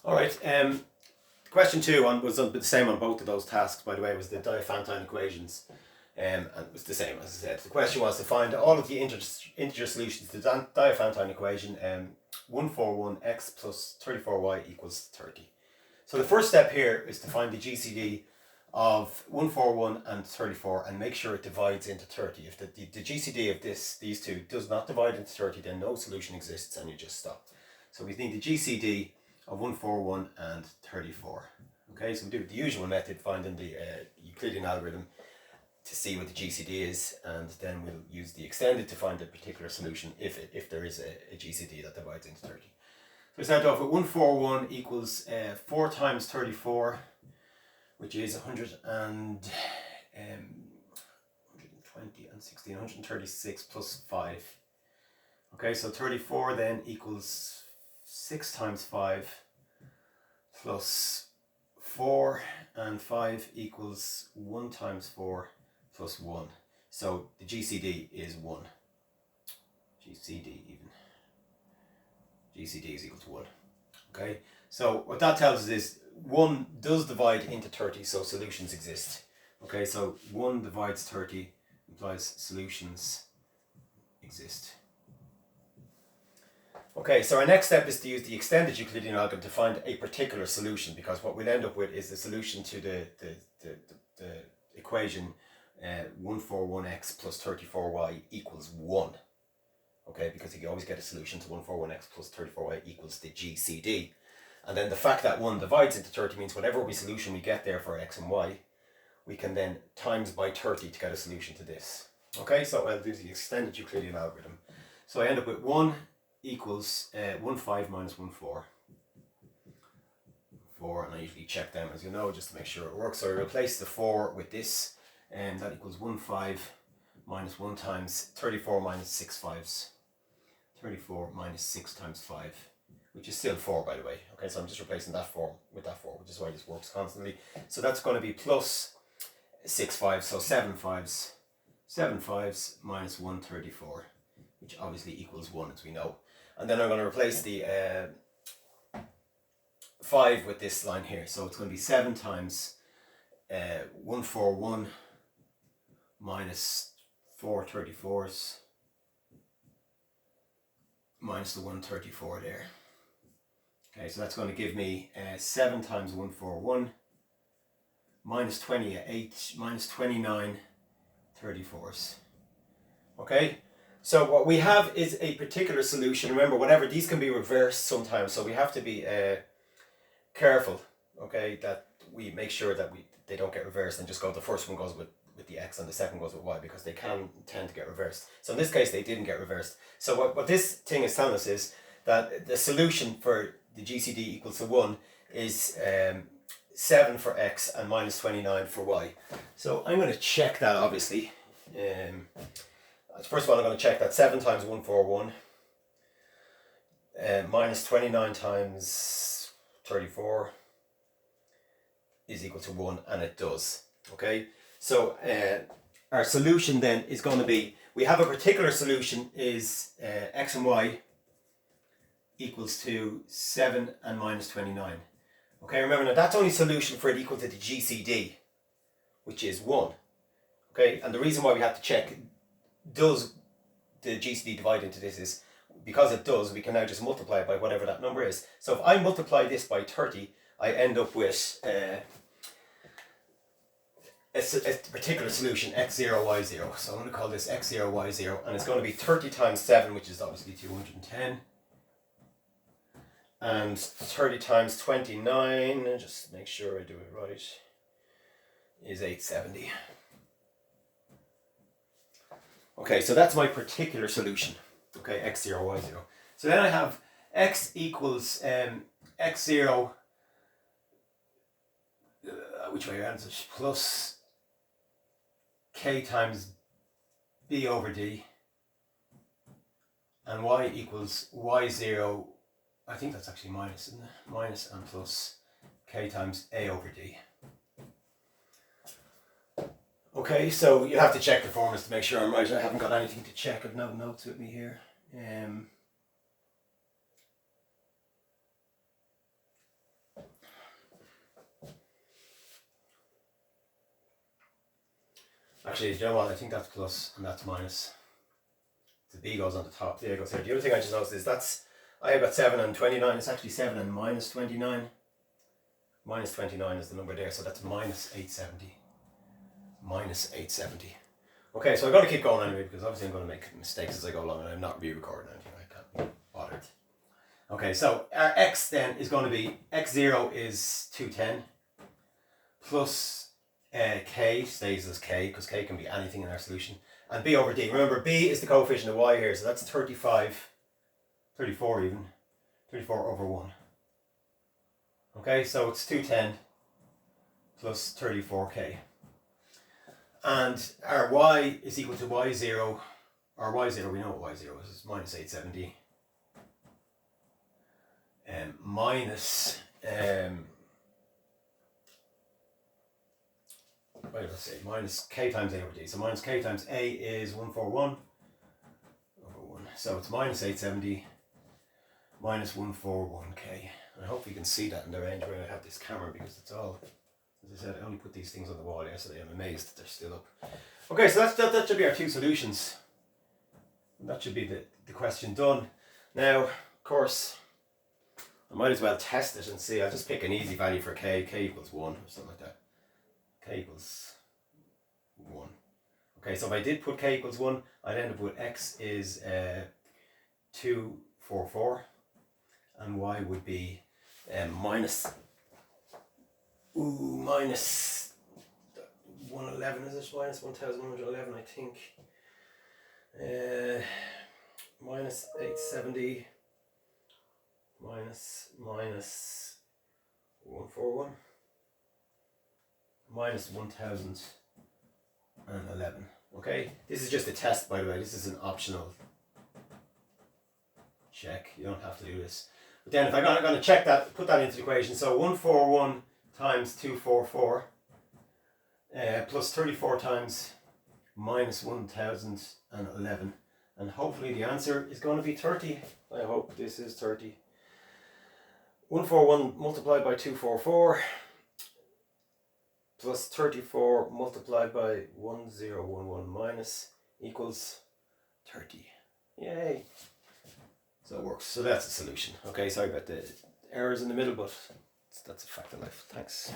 All right. Question 2 was the same on both of those tasks, by the way. It was the Diophantine equations. And it was the same, as I said. The question was to find all of the integer solutions to the Diophantine equation 141x plus 34y equals 30. So the first step here is to find the GCD of 141 and 34 and make sure it divides into 30. If the GCD of these two does not divide into 30, then no solution exists and you just stop. So we need the GCD of 141 and 34. Okay, so we do the usual method, finding the Euclidean algorithm to see what the GCD is, and then we'll use the extended to find a particular solution if there is a GCD that divides into 30. So we start off with 141 equals 4 times 34, which is 120 and 16, 136 plus 5. Okay, so 34 then equals 6 times 5 plus 4, and 5 equals 1 times 4 plus 1. So the GCD is 1. GCD is equal to 1. Okay, so what that tells us is 1 does divide into 30, so solutions exist. Okay, so 1 divides 30 implies solutions exist. Okay, so our next step is to use the extended Euclidean algorithm to find a particular solution, because what we'll end up with is the solution to the equation 141x plus 34y equals 1. Okay, because you can always get a solution to 141x plus 34y equals the GCD. And then the fact that 1 divides into 30 means whatever solution we get there for x and y, we can then times by 30 to get a solution to this. Okay, so I'll do the extended Euclidean algorithm. So I end up with 1 equals 1 5 minus 1 4. 4, and I usually check them, as you know, just to make sure it works. So I replace the 4 with this, and that equals 1 5 minus 1 times 34 minus 6 5s. 34 minus 6 times 5, which is still 4, by the way. Okay, so I'm just replacing that 4 with that 4, which is why this works constantly. So that's going to be plus 6 5s, so 7 5s. 7 5s minus 1 34, which obviously equals 1, as we know. And then I'm going to replace the 5 with this line here. So it's going to be 7 times 141 minus 4 34s minus the 134 there. Okay, so that's going to give me 7 times 141 minus 28 minus 29 34s. Okay, so what we have is a particular solution. Remember, whatever, these can be reversed sometimes, so we have to be careful, okay, that we make sure that they don't get reversed and just go, the first one goes with the x and the second goes with y, because they can tend to get reversed. So in this case they didn't get reversed. So what this thing is telling us is that the solution for the GCD equals to 1 is 7 for x and minus 29 for y. So I'm going to check that, obviously. First of all, I'm going to check that 7 times 141 minus 29 times 34 is equal to 1, and it does. Okay, so our solution then is going to be, we have a particular solution is x and y equals to 7 and minus 29. Okay, remember now that's only solution for it equal to the GCD, which is 1. Okay, and the reason why we have to check does the GCD divide into this is because it does, we can now just multiply it by whatever that number is. So if I multiply this by 30, I end up with a particular solution, x0, y0. So I'm going to call this x0, y0, and it's going to be 30 times 7, which is obviously 210. And 30 times 29, just make sure I do it right, is 870. Okay, so that's my particular solution. Okay, x0, y0. So then I have x equals x0, which way around is it, plus k times b over d, and y equals y0, I think that's actually minus, isn't it? Minus and plus k times a over d. Okay, so you have to check the formulas to make sure I'm right. I haven't got anything to check. I've no notes with me here. Actually, do you know what? I think that's plus and that's minus. The B goes on the top, the A goes here. The other thing I just noticed is I have got 7 and 29. It's actually 7 and minus 29. Minus 29 is the number there, so that's minus 870. Minus 870. Okay, so I've got to keep going anyway, because obviously I'm going to make mistakes as I go along, and I'm not re-recording anything. I can't be bothered. Okay, so our x then is going to be, x0 is 210, plus k stays as k, because k can be anything in our solution, and b over d. Remember, b is the coefficient of y here, so that's 34 even, 34 over 1. Okay, so it's 210 plus 34k. And our y is equal to y0, or y0, we know what y0 is, it's minus 870. Minus, minus k times a over d. So minus k times a is 141 over 1. So it's minus 870 minus 141k. And I hope you can see that in the range where I have this camera, because it's all, as I said, I only put these things on the wall yesterday. I'm amazed that they're still up. Okay, so that should be our two solutions. That should be the question done. Now, of course, I might as well test it and see. I'll just pick an easy value for k. K equals 1 or something like that. K equals 1. Okay, so if I did put k equals 1, I'd end up with x is 244, and y would be minus 111, is it? Minus 1111, I think. Minus 870 minus 141 minus 1011. Okay, this is just a test, by the way. This is an optional check. You don't have to do this. But then if I'm going to check that, put that into the equation. So 141 times 244 plus 34 times minus 1011. And hopefully the answer is going to be 30. I hope this is 30. 141 multiplied by 244 plus 34 multiplied by 1011 minus equals 30. Yay! So it works. So that's the solution. Okay, sorry about the errors in the middle, but that's a fact of life. Thanks.